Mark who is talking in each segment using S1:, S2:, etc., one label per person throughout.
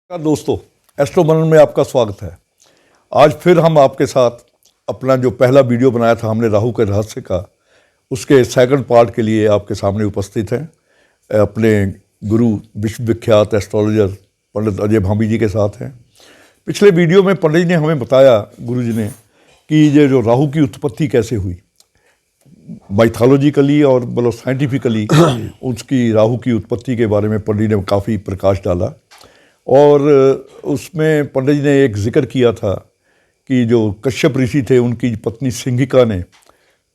S1: नमस्कार दोस्तों, एस्ट्रो मनन में आपका स्वागत है। आज फिर हम आपके साथ अपना जो पहला वीडियो बनाया था हमने राहु के रहस्य का, उसके सेकंड पार्ट के लिए आपके सामने उपस्थित हैं। अपने गुरु विश्व विख्यात एस्ट्रोलॉजर पंडित अजय भांबी जी के साथ हैं। पिछले वीडियो में पंडित जी ने हमें बताया, गुरु जी ने, कि ये जो राहु की उत्पत्ति कैसे हुई, माइथोलॉजिकली और मतलब साइंटिफिकली उसकी राहु की उत्पत्ति के बारे में पंडित ने काफ़ी प्रकाश डाला। और उसमें पंडित जी ने एक जिक्र किया था कि जो कश्यप ऋषि थे, उनकी पत्नी सिंहिका ने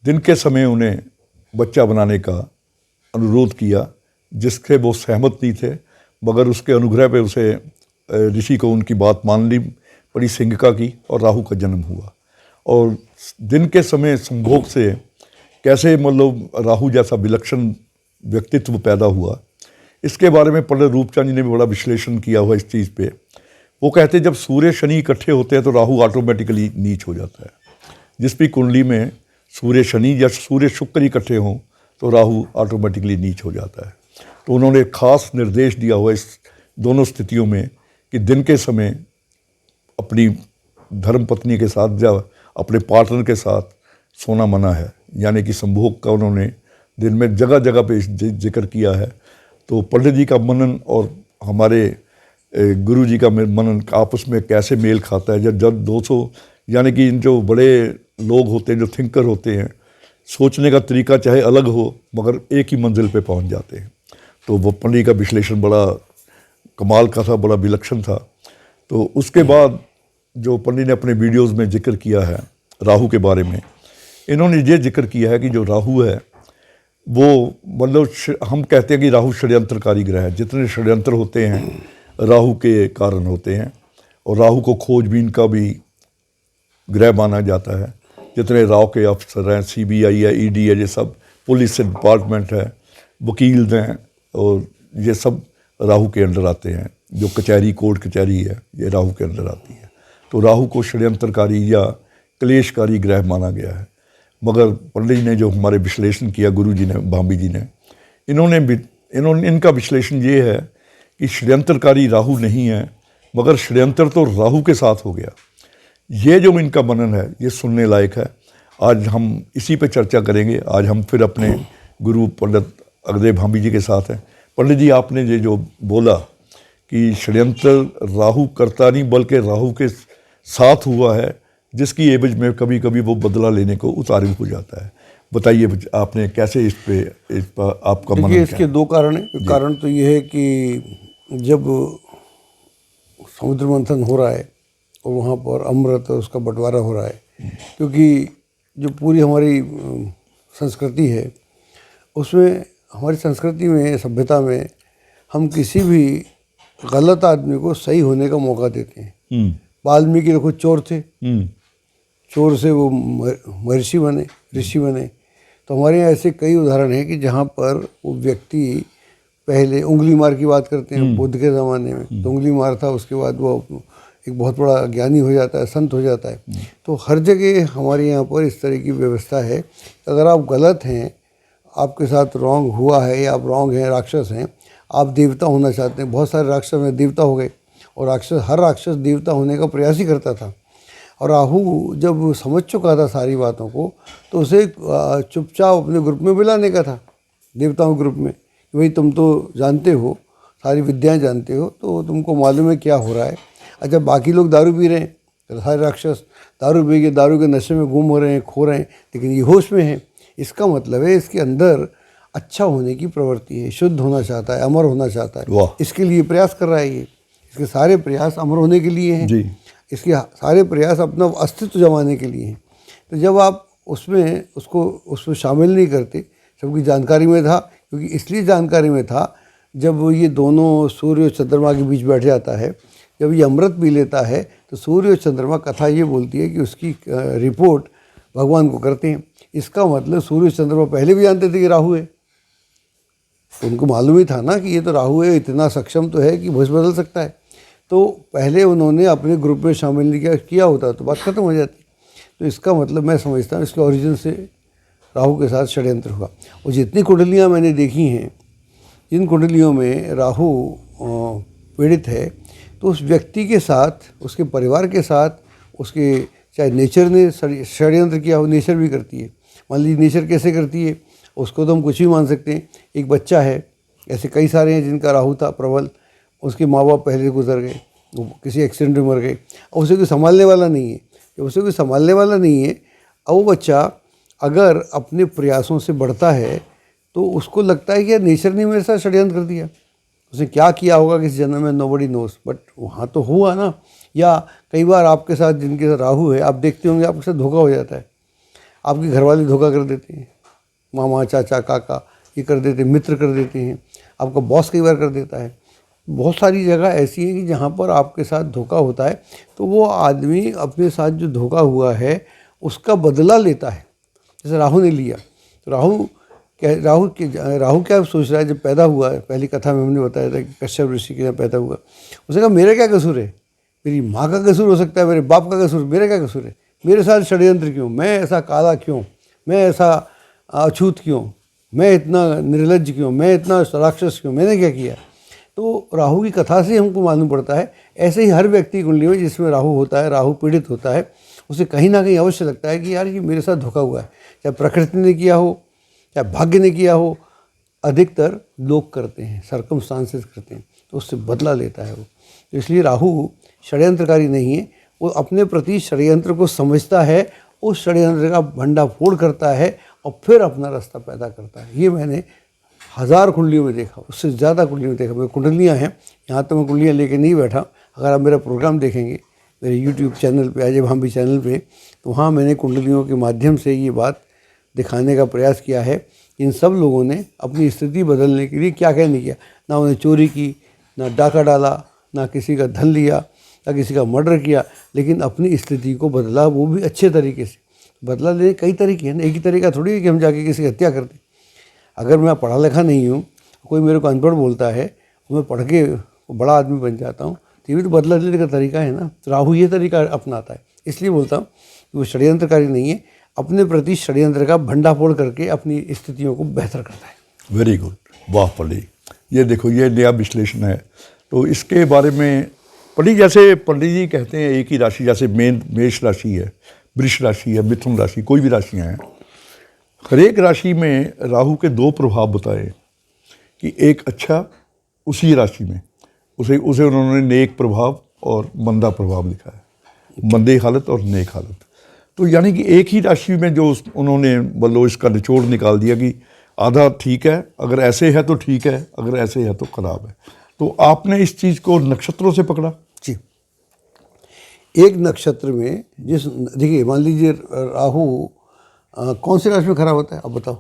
S1: दिन के समय उन्हें बच्चा बनाने का अनुरोध किया, जिससे वो सहमत नहीं थे, मगर उसके अनुग्रह पे उसे ऋषि को उनकी बात माननी पड़ी सिंहिका की, और राहु का जन्म हुआ। और दिन के समय संभोग से कैसे मतलब राहु जैसा विलक्षण व्यक्तित्व पैदा हुआ, इसके बारे में पंडित रूपचंद जी ने भी बड़ा विश्लेषण किया हुआ इस चीज़ पे। वो कहते हैं जब सूर्य शनि इकट्ठे होते हैं तो राहु ऑटोमेटिकली नीच हो जाता है। जिस भी कुंडली में सूर्य शनि या सूर्य शुक्र इकट्ठे हों तो राहु ऑटोमेटिकली नीच हो जाता है। तो उन्होंने खास निर्देश दिया हुआ इस दोनों स्थितियों में कि दिन के समय अपनी धर्मपत्नी के साथ या अपने पार्टनर के साथ सोना मना है, यानी कि संभोग का उन्होंने दिन में जगह जगह पे जिक्र किया है। तो पंडित जी का मनन और हमारे गुरु जी का मनन आपस में कैसे मेल खाता है। जब 200 यानी कि इन जो बड़े लोग होते हैं, जो थिंकर होते हैं, सोचने का तरीका चाहे अलग हो मगर एक ही मंजिल पे पहुंच जाते हैं। तो वो पंडित का विश्लेषण बड़ा कमाल का था, बड़ा विलक्षण था। तो उसके बाद जो पंडित ने अपने वीडियोज़ में जिक्र किया है राहु के बारे में, इन्होंने ये जिक्र किया है कि जो राहु है वो मतलब हम कहते हैं कि राहु षड्यंत्रकारी ग्रह है। जितने षड्यंत्र होते हैं राहु के कारण होते हैं, और राहु को खोजबीन का भी ग्रह माना जाता है। जितने राव के अफसर हैं, CBI है, ED है, ये सब पुलिस डिपार्टमेंट है, वकील हैं, और ये सब राहु के अंडर आते हैं। जो कचहरी, कोर्ट कचहरी है, ये राहु के अंदर आती है। तो राहु को षड्यंत्रकारी या क्लेशकारी ग्रह माना गया है। मगर पंडित जी ने जो हमारे विश्लेषण किया, गुरु जी ने, भांबी जी ने, इनका विश्लेषण ये है कि षड्यंत्रकारी राहु नहीं है, मगर षड्यंत्र तो राहु के साथ हो गया। ये जो इनका मनन है ये सुनने लायक है। आज हम इसी पे चर्चा करेंगे। आज हम फिर अपने गुरु पंडित अजय भांबी जी के साथ हैं। पंडित जी, आपने ये जो बोला कि षड्यंत्र राहु करता नहीं बल्कि राहु के साथ हुआ है, जिसकी एवज में कभी कभी वो बदला लेने को उतारू हो जाता है। बताइए आपने कैसे इस पर आपका मन?
S2: इसके दो कारण हैं। कारण तो ये है कि जब समुद्र मंथन हो रहा है और वहाँ पर अमृत उसका बंटवारा हो रहा है, क्योंकि जो पूरी हमारी संस्कृति है उसमें, हमारी संस्कृति में, सभ्यता में, हम किसी भी गलत आदमी को सही होने का मौका देते हैं। वाल्मीकि देखो चोर थे, चोर से वो महर्षि बने, ऋषि बने। तो हमारे यहाँ ऐसे कई उदाहरण हैं कि जहाँ पर वो व्यक्ति पहले उंगली मार की बात करते हैं, बुद्ध के ज़माने में तो उंगली मार था, उसके बाद वो एक बहुत बड़ा ज्ञानी हो जाता है, संत हो जाता है। तो हर जगह हमारे यहाँ पर इस तरह की व्यवस्था है। अगर आप गलत हैं, आपके साथ रॉन्ग हुआ है या आप रॉन्ग हैं, राक्षस हैं, आप देवता होना चाहते हैं। बहुत सारे राक्षस में देवता हो गए, और हर राक्षस देवता होने का प्रयास ही करता था। और राहु जब समझ चुका था सारी बातों को, तो उसे चुपचाप अपने ग्रुप में बुलाने का था, देवताओं ग्रुप में, कि भाई तुम तो जानते हो, सारी विद्याएं जानते हो, तो तुमको मालूम है क्या हो रहा है। अच्छा, बाकी लोग दारू पी रहे हैं, तो सारे राक्षस दारू पी के दारू के नशे में गुम हो रहे हैं, खो रहे हैं, लेकिन ये होश में है। इसका मतलब है इसके अंदर अच्छा होने की प्रवृत्ति है, शुद्ध होना चाहता है, अमर होना चाहता है। इसके लिए प्रयास कर रहा है ये। इसके सारे प्रयास अमर होने के लिए हैं, इसके सारे प्रयास अपना अस्तित्व जमाने के लिए हैं। तो जब आप उसमें शामिल नहीं करते, सबकी जानकारी में था, क्योंकि इसलिए जानकारी में था जब ये दोनों सूर्य और चंद्रमा के बीच बैठ जाता है, जब ये अमृत पी लेता है, तो सूर्य और चंद्रमा, कथा ये बोलती है कि उसकी रिपोर्ट भगवान को करते हैं। इसका मतलब सूर्य और चंद्रमा पहले भी जानते थे कि राहु है, तो उनको मालूम ही था ना कि ये तो राहु है, इतना सक्षम तो है कि भविष्य बदल सकता है। तो पहले उन्होंने अपने ग्रुप में शामिल नहीं किया होता तो बात खत्म हो जाती। तो इसका मतलब मैं समझता हूँ इसके ओरिजिन से राहु के साथ षड्यंत्र हुआ। और जितनी कुंडलियाँ मैंने देखी हैं, जिन कुंडलियों में राहु पीड़ित है, तो उस व्यक्ति के साथ, उसके परिवार के साथ, उसके चाहे नेचर ने षड्यंत्र किया हो, नेचर भी करती है। मान लीजिए नेचर कैसे करती है, उसको तो हम कुछ भी मान सकते हैं। एक बच्चा है, ऐसे कई सारे हैं जिनका राहु था प्रबल, उसके माँ बाप पहले गुजर गए, वो किसी एक्सीडेंट में मर गए, और उसे कोई संभालने वाला नहीं है। जब उसे कोई संभालने वाला नहीं है, और वो बच्चा अगर अपने प्रयासों से बढ़ता है तो उसको लगता है कि यार नेचर ने मेरे साथ षड्यंत्र कर दिया। उसने क्या किया होगा किसी जन्म में, नोबडी नोस, बट वहाँ तो हुआ ना। या कई बार आपके साथ जिनके साथ राहु है, आप देखते होंगे आपके साथ धोखा हो जाता है, आपके घर वाले धोखा कर देते हैं, मामा चाचा काका ये कर देते हैं, मित्र कर देते हैं, आपका बॉस कई बार कर देता है। बहुत सारी जगह ऐसी है कि जहाँ पर आपके साथ धोखा होता है, तो वो आदमी अपने साथ जो धोखा हुआ है उसका बदला लेता है। जैसे राहु ने लिया, तो राहु क्या सोच रहा है। जब पैदा हुआ है, पहली कथा में हमने बताया था कि कश्यप ऋषि के यहाँ पैदा हुआ, उसने कहा मेरा क्या कसूर है, मेरी माँ का कसूर हो सकता है, मेरे बाप का कसूर, मेरा क्या कसूर है, मेरे साथ षड्यंत्र क्यों, मैं ऐसा काला क्यों, मैं ऐसा अछूत क्यों, मैं इतना निर्लज्ज क्यों, मैं इतना राक्षस क्यों, मैंने क्या किया। तो राहु की कथा से हमको मालूम पड़ता है, ऐसे ही हर व्यक्ति कुंडली में जिसमें राहु होता है, राहु पीड़ित होता है, उसे कहीं ना कहीं अवश्य लगता है कि यार ये मेरे साथ धोखा हुआ है। चाहे प्रकृति ने किया हो, चाहे भाग्य ने किया हो, अधिकतर लोग करते हैं, सर्कमस्टांसेस करते हैं, तो उससे बदला लेता है वो। तो इसलिए राहु षड्यंत्रकारी नहीं है, वो अपने प्रति षड्यंत्र को समझता है, उस षड्यंत्र का भंडाफोड़ करता है और फिर अपना रास्ता पैदा करता है। ये मैंने 1000 कुंडलियों में देखा, उससे ज़्यादा कुंडलियों में देखा। मेरी कुंडलियाँ हैं, यहाँ तो मैं कुंडलियाँ लेके नहीं बैठा। अगर आप मेरा प्रोग्राम देखेंगे मेरे यूट्यूब चैनल पे, अजय भांबी चैनल पे, तो वहाँ मैंने कुंडलियों के माध्यम से ये बात दिखाने का प्रयास किया है। इन सब लोगों ने अपनी स्थिति बदलने के लिए क्या क्या नहीं किया। ना उन्हें चोरी की, ना डाका डाला, ना किसी का धन लिया, ना किसी का मर्डर किया, लेकिन अपनी स्थिति को बदला, वो भी अच्छे तरीके से। बदला लेने कई तरीके हैं ना, एक ही तरीका थोड़ी है कि हम जाके किसी की हत्या कर दें। अगर मैं पढ़ा लिखा नहीं हूँ, कोई मेरे को अनपढ़ बोलता है, मैं पढ़ के बड़ा आदमी बन जाता हूँ, तो ये भी तो बदला लेने का तरीका है ना। तो राहु ये तरीका अपनाता है। इसलिए बोलता हूँ कि वो षड्यंत्रकारी नहीं है, अपने प्रति षड्यंत्र का भंडाफोड़ करके अपनी स्थितियों को बेहतर करता है।
S1: वेरी गुड, वाह पंडित, ये देखो ये नया विश्लेषण है। तो इसके बारे में पंडित, जैसे पंडित जी कहते हैं एक ही राशि, जैसे मेष राशि है, वृष राशि है, मिथुन राशि, कोई भी राशियाँ हैं, हर एक राशि में राहु के 2 प्रभाव बताए कि एक अच्छा उसी राशि में, उसे उन्होंने नेक प्रभाव और मंदा प्रभाव लिखा है, मंदे हालत और नेक हालत। तो यानी कि एक ही राशि में जो उन्होंने मतलब इसका निचोड़ निकाल दिया कि आधा ठीक है, अगर ऐसे है तो ठीक है, अगर ऐसे है तो खराब है। तो आपने इस चीज़ को नक्षत्रों से पकड़ा
S2: जी। एक नक्षत्र में देखिए, मान लीजिए राहु कौन से राशि में खराब होता है, अब बताओ।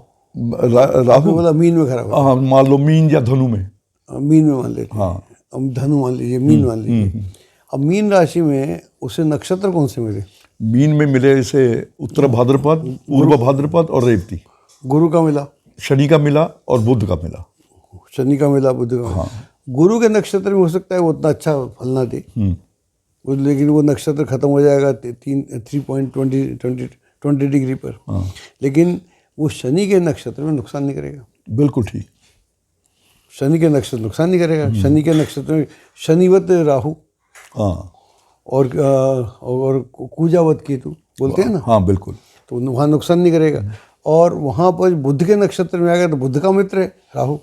S1: राहु
S2: बोला मीन में खराब होता है।
S1: हाँ, मान लो मीन या धनु में,
S2: मीन में मान लेते हैं।
S1: हाँ,
S2: अब धनु मान लीजिए, मीन मान लीजिए। अब मीन राशि में उसे नक्षत्र कौन से मिले?
S1: मीन में मिले इसे उत्तर भाद्रपद, पूर्व भाद्रपद और रेवती।
S2: गुरु का मिला,
S1: शनि का मिला और बुध का मिला।
S2: शनि का मिला, बुध का मिला। गुरु के नक्षत्र में हो सकता है वो उतना अच्छा फल ना दे, लेकिन वो नक्षत्र खत्म हो जाएगा 3.20 डिग्री पर। लेकिन वो शनि के नक्षत्र में नुकसान नहीं करेगा।
S1: बिल्कुल ठीक,
S2: शनि के नक्षत्र नुकसान नहीं करेगा। शनि के नक्षत्र में शनिवत राहु,
S1: हाँ,
S2: और कुजावत केतु बोलते हैं ना,
S1: हाँ बिल्कुल,
S2: तो वहाँ नुकसान नहीं करेगा। और वहाँ पर बुध के नक्षत्र में आएगा तो बुध का मित्र है राहु।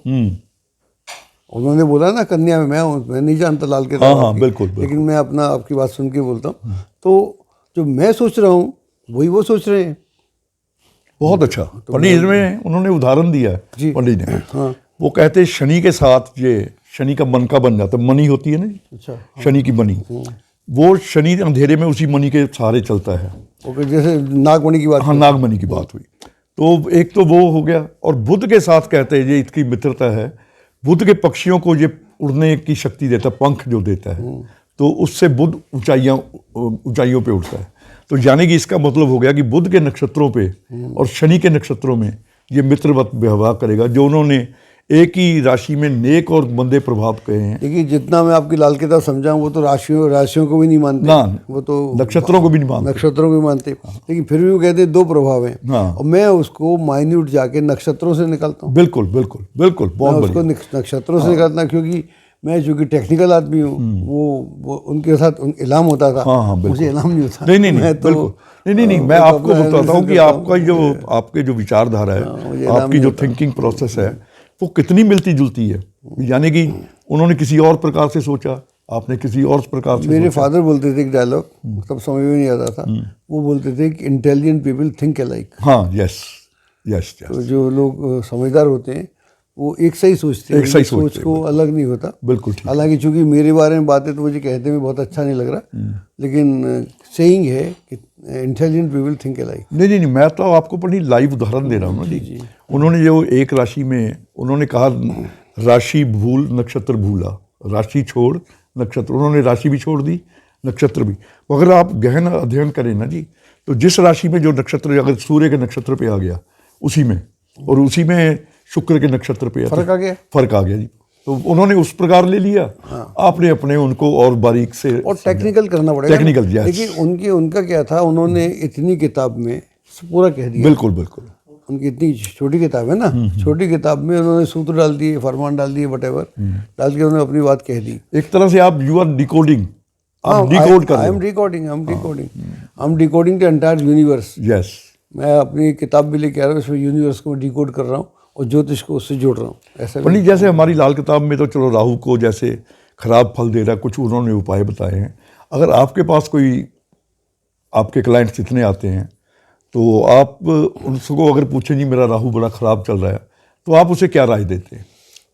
S2: उन्होंने बोला ना कन्या में मैं हूँ, मैं नहीं जानता लाल के,
S1: हाँ बिल्कुल,
S2: लेकिन मैं अपना आपकी बात सुन के बोलता हूँ। तो जो मैं सोच रहा हूँ वही वो सोच रहे हैं।
S1: बहुत अच्छा। पंडित इसमें उन्होंने उदाहरण दिया है पंडित ने।
S2: हाँ,
S1: वो कहते हैं शनि के साथ ये शनि का मन का बन जाता है, मणि होती है ना जी,
S2: अच्छा,
S1: शनि की मणि, वो शनि अंधेरे में उसी मणि के सहारे चलता है।
S2: ओके, जैसे नागमणि की बात।
S1: हाँ, नागमणि की बात हुई। तो एक तो वो हो गया, और बुध के साथ कहते हैं ये इसकी मित्रता है। बुध के पक्षियों को ये उड़ने की शक्ति देता है, पंख जो देता है, तो उससे बुध ऊंचाइयों पे उड़ता है। तो यानी कि इसका मतलब हो गया कि बुध के नक्षत्रों पे और शनि के नक्षत्रों में ये मित्रवत व्यवहार करेगा, जो उन्होंने एक ही राशि में नेक और मंदे प्रभाव कहे हैं।
S2: देखिए, जितना मैं आपकी लाल किताब समझाऊं, वो तो राशियों को भी नहीं मानते
S1: ना,
S2: वो तो
S1: नक्षत्रों को भी नहीं मानते,
S2: नक्षत्रों को भी मानते। लेकिन फिर भी वो कहते हैं 2 प्रभाव हैं।
S1: हाँ,
S2: और मैं उसको माइन्यूट जाके नक्षत्रों से निकालता हूँ।
S1: बिल्कुल बिल्कुल बिल्कुल, बहुत
S2: उसको नक्षत्रों से निकालता, क्योंकि मैं चूँकि टेक्निकल आदमी हूँ, वो उनके साथ इलाम होता था।
S1: हाँ, बिल्कुल।
S2: मुझे इलाम नहीं होता।
S1: नहीं,
S2: मैं तो
S1: बिल्कुल नहीं, मैं आपको बताता हूँ कि आपका जो आपके जो विचारधारा है, आपकी जो थिंकिंग प्रोसेस है, वो कितनी मिलती जुलती है। यानी कि उन्होंने किसी और प्रकार से सोचा, आपने किसी और प्रकार से
S2: मेरे
S1: सोचा।
S2: फादर बोलते थे एक डायलॉग, तब समझ में नहीं आता था। वो बोलते थे कि इंटेलिजेंट पीपल थिंक अलाइक।
S1: हाँ, यस यस यस।
S2: तो जो लोग समझदार होते हैं वो एक सही सोचते हैं,
S1: एक सही
S2: सोच
S1: सोचते हैं,
S2: को अलग नहीं होता।
S1: बिल्कुल ठीक।
S2: हालांकि चूंकि मेरे बारे में बातें तो मुझे कहते में बहुत अच्छा नहीं लग रहा, लेकिन सेइंग है कि इंटेलिजेंट पीपल थिंक अलाइक।
S1: नहीं, मैं तो आपको बड़ी लाइव उदाहरण दे रहा हूँ ना जी। उन्होंने जो एक राशि में उन्होंने कहा, राशि भूल नक्षत्र भूला, राशि छोड़ नक्षत्र, उन्होंने राशि भी छोड़ दी, नक्षत्र भी। अगर आप गहन अध्ययन करें ना जी, तो जिस राशि में जो नक्षत्र, अगर सूर्य के नक्षत्र पे आ गया उसी में, और उसी में शुक्र के नक्षत्र पे
S2: फर्क आ गया,
S1: फर्क आ गया जी। तो उन्होंने उस प्रकार ले लिया। आपने अपने उनको और बारीक से
S2: और टेक्निकल करना पड़ेगा,
S1: टेक्निकल।
S2: लेकिन उनका क्या था, उन्होंने इतनी किताब में पूरा कह दिया।
S1: बिल्कुल बिल्कुल।
S2: उनकी इतनी छोटी किताब है ना, छोटी किताब में उन्होंने सूत्र डाल दिए, फरमान डाल दिए, वटेवर डाल के उन्होंने अपनी बात कह दी।
S1: एक तरह से आप यू आर डिकोडिंग, आप डिकोड कर रहे हो।
S2: I am decoding the entire universe.
S1: Yes.
S2: मैं अपनी किताब भी लेके आ रहा हूँ, इसमें यूनिवर्स को डिकोड कर रहा हूँ और ज्योतिष को उससे जोड़ रहा हूँ। ऐसा
S1: पंडित, जैसे हमारी लाल किताब में तो चलो राहु को जैसे खराब फल दे रहा है, कुछ उन्होंने उपाय बताए हैं। अगर आपके पास कोई, आपके क्लाइंट्स इतने आते हैं, तो आप उनको अगर पूछें जी मेरा राहु बड़ा ख़राब चल रहा है, तो आप उसे क्या राय देते हैं?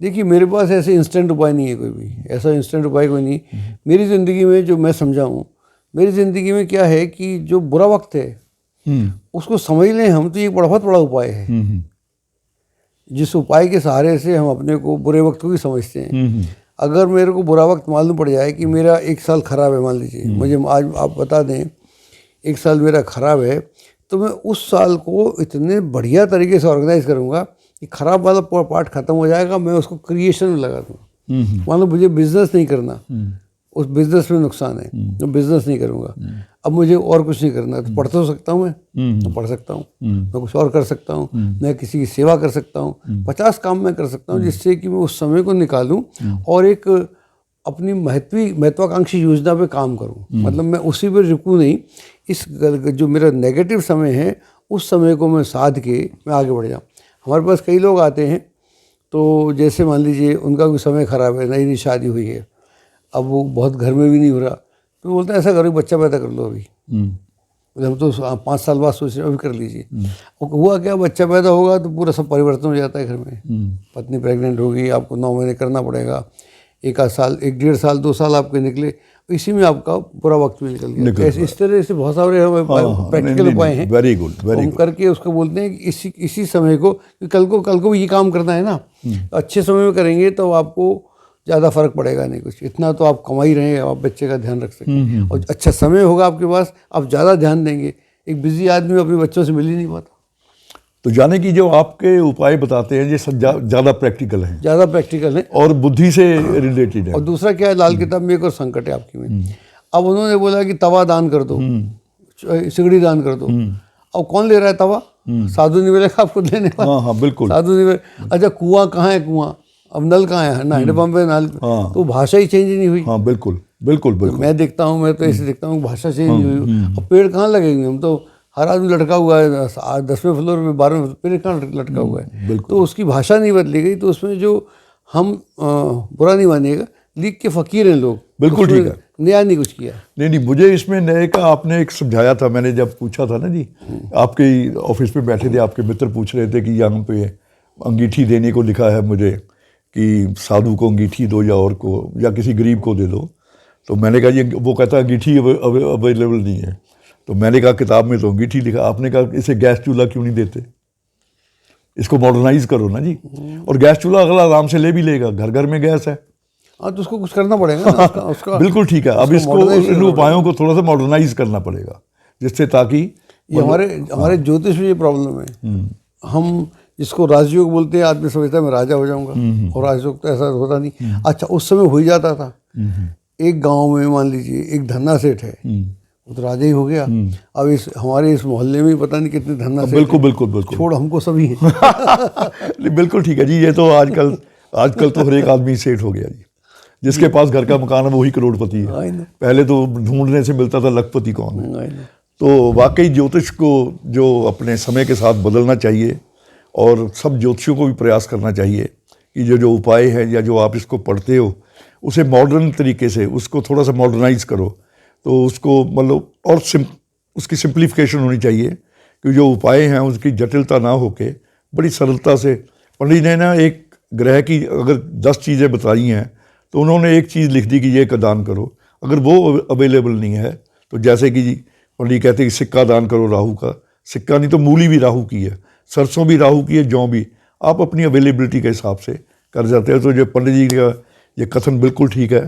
S2: देखिए, मेरे पास ऐसे इंस्टेंट उपाय नहीं है, कोई भी ऐसा इंस्टेंट उपाय कोई नहीं। मेरी ज़िंदगी में जो मैं समझा हूँ, मेरी ज़िंदगी में क्या है कि जो बुरा वक्त है उसको समझ लें हम, तो ये बहुत बड़ा उपाय है। जिस उपाय के सहारे से हम अपने को बुरे वक्त को भी समझते हैं। अगर मेरे को बुरा वक्त मालूम पड़ जाए कि मेरा एक साल ख़राब है, मान लीजिए मुझे आज आप बता दें एक साल मेरा ख़राब है, तो मैं उस साल को इतने बढ़िया तरीके से ऑर्गेनाइज करूँगा कि ख़राब वाला पार्ट ख़त्म हो जाएगा, मैं उसको क्रिएशन में लगा दूँ। मान लो मुझे बिजनेस नहीं करना, उस बिजनेस में नुकसान है, तो बिजनेस नहीं करूँगा। अब मुझे और कुछ नहीं करना, तो पढ़ तो सकता हूँ, मैं तो पढ़ सकता हूँ, मैं कुछ और कर सकता हूँ, मैं किसी की सेवा कर सकता हूँ, 50 काम मैं कर सकता हूँ, जिससे कि मैं उस समय को निकालूँ और एक अपनी महत्वाकांक्षी योजना पे काम करूँ। मतलब मैं उसी पर रुकूँ नहीं, इस जो मेरा नेगेटिव समय है उस समय को मैं साध के मैं आगे बढ़ जाऊँ। हमारे पास कई लोग आते हैं, तो जैसे मान लीजिए उनका कोई समय ख़राब है, नई शादी हुई है, अब वो बहुत घर में भी नहीं हो रहा, तो बोलते हैं ऐसा करो बच्चा पैदा कर लो अभी। हम तो 5 साल बाद सोच रहे हैं, अभी कर लीजिए। और हुआ क्या, बच्चा पैदा होगा तो पूरा सब परिवर्तन हो जाता है घर में। पत्नी प्रेग्नेंट होगी, आपको 9 महीने करना पड़ेगा, 1 साल 1.5 साल 2 साल आपके निकले, इसी में आपका पूरा वक्त भी निकल गया। इस तरह से बहुत सारे प्रैक्टिकल उपाय हैं,
S1: वेरी गुड, वेरी गुड
S2: करके उसको बोलते हैं कि इसी समय को, कल को भी ये काम करना है ना, तो अच्छे समय में करेंगे तो आपको ज़्यादा फर्क पड़ेगा नहीं कुछ, इतना तो आप कमा ही रहे हैं, आप बच्चे का ध्यान रख सकते हैं और अच्छा समय होगा आपके पास, आप ज़्यादा ध्यान देंगे। एक बिजी आदमी अपने बच्चों से मिल ही नहीं पाता।
S1: तो जाने की जो आपके उपाय बताते हैं ये ज़्यादा प्रैक्टिकल हैं,
S2: ज़्यादा प्रैक्टिकल है
S1: और बुद्धि से रिलेटेड है।
S2: और दूसरा क्या है, लाल किताब में एक और संकट है आपकी में। अब उन्होंने बोला कि तवा दान कर दो, सिगड़ी दान कर दो। अब कौन ले रहा है तवा? साधु नहीं मिलेगा आपको देने वाला।
S1: हाँ, बिल्कुल।
S2: साधु नहीं मिले। अच्छा, कुआं कहाँ है? कुआं अब नल कहाँ है ना, हैंडपम्प है नल। तो भाषा ही चेंज नहीं हुई।
S1: हाँ, बिल्कुल बिल्कुल बिल्कुल।
S2: मैं देखता हूँ, मैं तो ऐसे देखता हूँ, भाषा चेंज नहीं हुई। अब पेड़ कहाँ लगेंगे? हम तो हर आदमी लटका हुआ है 10वें फ्लोर में, 12वें पेड़ कहाँ लटका हुआ है, तो उसकी भाषा नहीं बदली गई। तो उसमें जो हम बुरा नहीं मानिएगा, लीग के फ़कीर हैं लोग,
S1: बिल्कुल ठीक है,
S2: नया नहीं कुछ किया।
S1: नहीं, मुझे इसमें नए का आपने एक समझाया था, मैंने जब पूछा था ना जी, आपके ऑफिस में बैठे थे, आपके मित्र पूछ रहे थे कि यहाँ पे अंगीठी देने को लिखा है मुझे कि साधु को अंगीठी दो या और को या किसी गरीब को दे दो। तो मैंने कहा ये, वो कहता अंगीठी अवेलेबल नहीं है। तो मैंने कहा किताब में तो अंगीठी लिखा। आपने कहा इसे गैस चूल्हा क्यों नहीं देते, इसको मॉडर्नाइज करो ना जी। और गैस चूल्हा अगला आराम से ले भी लेगा, घर घर में गैस है।
S2: हाँ, तो उसको कुछ करना पड़ेगा ना, उसका
S1: बिल्कुल ठीक है। अब इसको इन उपायों को थोड़ा सा मॉडर्नाइज करना पड़ेगा, जिससे ताकि
S2: ये हमारे ज्योतिष में ये प्रॉब्लम है। हम जिसको राजयोग बोलते हैं, आदमी समझता है मैं राजा हो जाऊंगा, और राजयोग तो ऐसा होता नहीं। अच्छा, उस समय हो ही जाता था। एक गांव में मान लीजिए एक धन्ना सेठ है, वो तो राजा ही हो गया। अब हमारे इस मोहल्ले में पता नहीं कितने धन्ना सेठ।
S1: बिल्कुल बिल्कुल बिल्कुल,
S2: छोड़ हमको सभी
S1: बिल्कुल ठीक है जी। ये तो आजकल तो हर एक आदमी सेठ हो गया जी। जिसके पास घर का मकान है वही करोड़पति है।
S2: आई नो,
S1: पहले तो ढूंढने से मिलता था लखपति कौन है।
S2: I know.
S1: तो वाकई ज्योतिष को जो अपने समय के साथ बदलना चाहिए और सब ज्योतिषियों को भी प्रयास करना चाहिए कि जो जो उपाय है या जो आप इसको पढ़ते हो उसे मॉडर्न तरीके से उसको थोड़ा सा मॉडर्नाइज करो, तो उसको मतलब और उसकी सिंप्लीफिकेशन होनी चाहिए कि जो उपाय हैं उसकी जटिलता ना होके बड़ी सरलता से। पंडित ने ना एक ग्रह की अगर 10 चीज़ें बताई हैं तो उन्होंने एक चीज़ लिख दी कि ये का दान करो। अगर वो अवेलेबल नहीं है तो जैसे कि पंडित कहते हैं कि सिक्का दान करो राहु का, सिक्का नहीं तो मूली भी राहु की है, सरसों भी राहु की है, जौ भी, आप अपनी अवेलेबिलिटी के हिसाब से कर जाते हैं। तो जो पंडित जी का ये कथन बिल्कुल ठीक है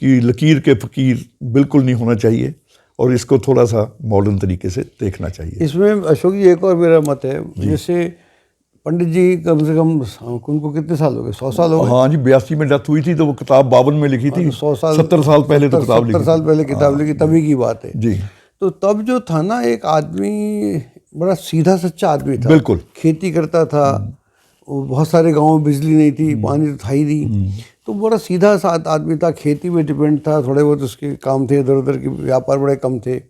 S1: कि लकीर के फ़कीर बिल्कुल नहीं होना चाहिए और इसको थोड़ा सा मॉडर्न तरीके से देखना चाहिए।
S2: इसमें अशोक जी एक और मेरा मत है, जैसे पंडित जी कम से कम उनको कितने साल हो गए, 100 साल हो गए।
S1: हाँ जी, 82 में डेथ हुई थी तो वो किताब 52 में लिखी थी,
S2: 100 साल
S1: 70 साल पहले तो किताब लिखी
S2: 70 साल पहले किताब लिखी, तभी की बात है
S1: जी।
S2: तो तब जो था ना, एक आदमी बड़ा सीधा सच्चा आदमी था,
S1: बिल्कुल।
S2: खेती करता था, बहुत सारे गाँव में बिजली नहीं थी, पानी तो था ही नहीं, तो बड़ा सीधा सा आदमी था, खेती में डिपेंड था, थोड़े बहुत उसके काम थे, इधर उधर के व्यापार बड़े कम थे,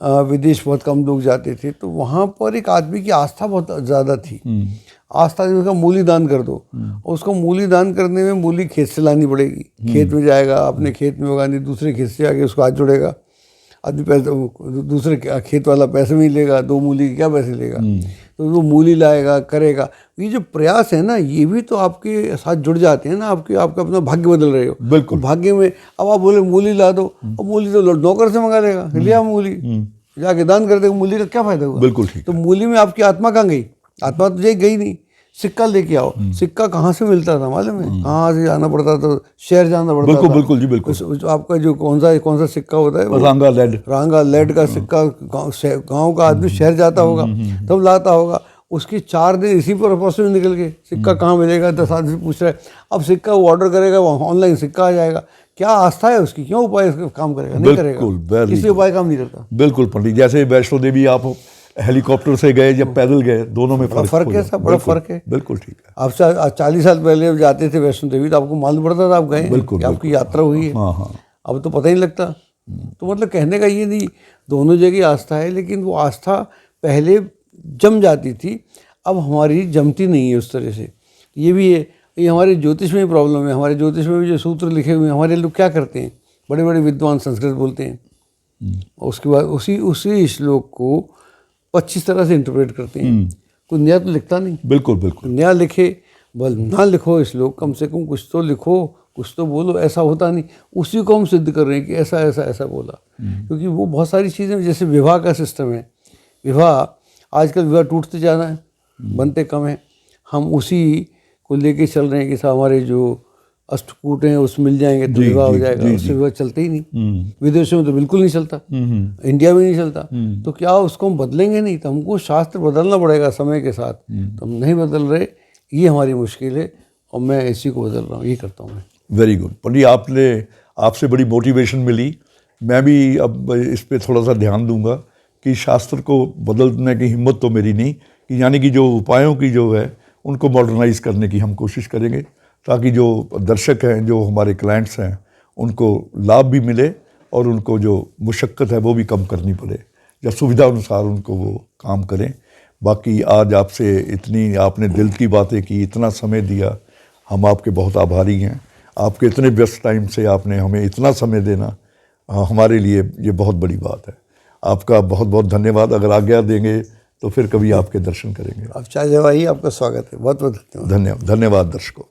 S2: विदेश बहुत कम लोग जाते थे। तो वहाँ पर एक आदमी की आस्था बहुत ज़्यादा थी। आस्था जो उसका मूली दान कर दो, और उसको मूली दान करने में मूली खेत से लानी पड़ेगी, खेत में जाएगा, अपने खेत में उगानी, दूसरे खेत से आके उसको हाथ जोड़ेगा, आदमी पैसे दूसरे खेत वाला पैसे नहीं लेगा, 2 मूली के क्या पैसे लेगा, तो वो मूली लाएगा, करेगा। ये जो प्रयास है ना, ये भी तो आपके साथ जुड़ जाते हैं ना, आपका अपना भाग्य बदल रहे हो।
S1: बिल्कुल।
S2: भाग्य में अब आप बोले मूली ला दो, और मूली तो नौकर से मंगा लेगा, लिया मूली, जाके दान कर देगा, मूली का क्या फायदा हुआ।
S1: बिल्कुल ठीक।
S2: तो मूली में आपकी आत्मा कहाँ गई? आत्मा तो ये गई नहीं। सिक्का लेके आओ, सिक्का कहाँ से मिलता था मालूम है? कहाँ से जाना पड़ता था, शहर जाना पड़ता
S1: बिल्कुल
S2: था।
S1: बिल्कुल जी बिल्कुल।
S2: आपका जो कौन सा सिक्का होता है,
S1: रांगा लेड,
S2: रांगा लेड का सिक्का, गांव का आदमी शहर जाता होगा तब लाता होगा, उसकी 4 दिन इसी पर में निकल गए, सिक्का कहाँ मिलेगा, 10 आदमी पूछ रहे हैं। अब सिक्का वो ऑर्डर करेगा, ऑनलाइन सिक्का आ जाएगा। क्या आस्था है उसकी, क्यों उपाय काम करेगा? नहीं करेगा, किसी उपाय काम नहीं करता।
S1: बिल्कुल पंडित, जैसे वैष्णो देवी आप हेलीकॉप्टर से गए या पैदल गए, दोनों में
S2: फर्क है, सब बड़ा फर्क है।
S1: बिल्कुल ठीक है।
S2: आप 40 साल पहले जब जाते थे वैष्णो देवी तो आपको मालूम पड़ता था आप गए,
S1: बिल्कुल,
S2: आपकी यात्रा हुई है।
S1: हाँ हाँ।
S2: अब तो पता ही नहीं लगता। तो मतलब कहने का ये नहीं, दोनों जगह आस्था है, लेकिन वो आस्था पहले जम जाती थी, अब हमारी जमती नहीं है उस तरह से। ये भी है, ये हमारे ज्योतिष में भी प्रॉब्लम है। हमारे ज्योतिष में भी जो सूत्र लिखे हुए हैं, हमारे लोग क्या करते हैं, बड़े बड़े विद्वान संस्कृत बोलते हैं, और उसके बाद उसी श्लोक को 25 तरह से इंटरप्रेट करते हैं। कोई नया तो लिखता नहीं।
S1: बिल्कुल बिल्कुल।
S2: नया लिखे, बल ना लिखो श्लोक, कम से कम कुछ तो लिखो, कुछ तो बोलो। ऐसा होता नहीं, उसी को हम सिद्ध कर रहे हैं कि ऐसा ऐसा ऐसा बोला। क्योंकि वो बहुत सारी चीज़ें, जैसे विवाह का सिस्टम है, विवाह आजकल विवाह टूटते जा रहा है, बनते कम है। हम उसी को लेके चल रहे हैं कि साहब हमारे जो अष्टकूट हैं उस मिल जाएंगे तो विवाह हो जाएगा। उससे विवाह चलते ही नहीं। विदेशों में तो बिल्कुल नहीं चलता, इंडिया में नहीं चलता। तो क्या उसको हम बदलेंगे नहीं? तो हमको शास्त्र बदलना पड़ेगा समय के साथ। तो हम नहीं बदल रहे, ये हमारी मुश्किल है, और मैं इसी को बदल रहा हूँ, ये करता हूँ मैं।
S1: वेरी गुड पंडित, आपसे बड़ी मोटिवेशन मिली। मैं भी अब इस पर थोड़ा सा ध्यान दूंगा कि शास्त्र को बदलने की हिम्मत तो मेरी नहीं, कि यानी कि जो उपायों की जो है उनको मॉडर्नाइज करने की हम कोशिश करेंगे, ताकि जो दर्शक हैं, जो हमारे क्लाइंट्स हैं, उनको लाभ भी मिले और उनको जो मुशक्क़त है वो भी कम करनी पड़े, या सुविधा अनुसार उनको वो काम करें। बाकी आज आपसे इतनी आपने दिल की बातें की, इतना समय दिया, हम आपके बहुत आभारी हैं। आपके इतने व्यस्त टाइम से आपने हमें इतना समय देना हमारे लिए ये बहुत बड़ी बात है। आपका बहुत बहुत धन्यवाद। अगर आज्ञा देंगे तो फिर कभी आपके दर्शन करेंगे।
S2: आप चाहे जब आइए, आपका स्वागत है। बहुत बहुत धन्यवाद।
S1: धन्यवाद दर्शकों।